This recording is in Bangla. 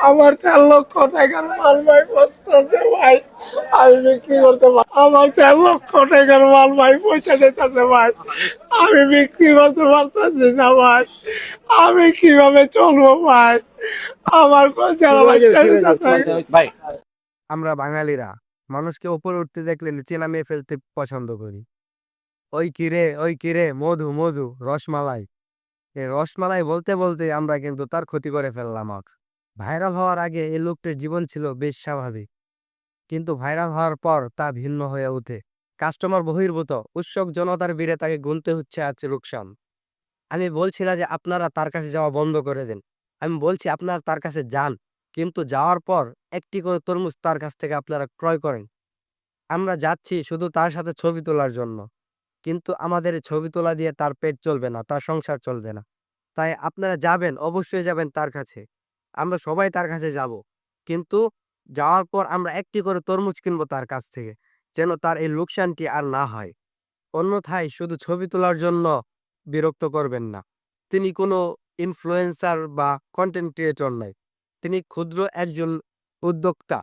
আমার 13 লক্ষ টাকার মাল ভাই বসতেছে ভাই, আমি বিক্রি করতে আমার 13 লক্ষ টাকার মাল ভাই পয়সা দিতেছে ভাই, আমি বিক্রি করতে পারতেছি না ভাই, আমি কিভাবে চলবো ভাই, আমার যারা ভাই আমরা বাঙালিরা মানুষকে উপরে উঠতে দেখলে নিচে নামিয়ে ফেলতে পছন্দ করি। ওই কিরে মধু মধু রসমালাই, এই রসমালাই বলতে বলতে আমরা কিন্তু তার ক্ষতি করে ফেললাম আজ। ভাইরাল হওয়ার আগে এই লোকটির জীবন ছিল বেশ স্বাভাবিক, কিন্তু ভাইরাল হওয়ার পর তা ভিন্ন হয়ে ওঠে। কাস্টমার বহির্ভূত, উৎসুক জনতার ভিড়ে তাকে গুনতে হচ্ছে আজ লোকসান। আমি বলছি না যে আপনারা তার কাছে যাওয়া বন্ধ করে দেন, আমি বলছি আপনারা তার কাছে যান, কিন্তু যাওয়ার পর একটি করে তরমুজ তার কাছ থেকে আপনারা ক্রয় করেন। আমরা যাচ্ছি শুধু তার সাথে ছবি তোলার জন্য, কিন্তু আমাদের এই ছবি তোলা দিয়ে তার পেট চলবে না, তার সংসার চলবে না। তাই আপনারা যাবেন, অবশ্যই যাবেন তার কাছে, আমরা সবাই তার কাছে যাব, কিন্তু যাওয়ার পর আমরা একটি করে তরমুজ কিনবো তার কাছ থেকে, যেন তার এই লোকসানটি আর না হয়। অন্যথায় শুধু ছবি তোলার জন্য বিরক্ত করবেন না। তিনি কোনো ইনফ্লুয়েন্সার বা কন্টেন্ট ক্রিয়েটর নয়, তিনি ক্ষুদ্র একজন উদ্যোক্তা।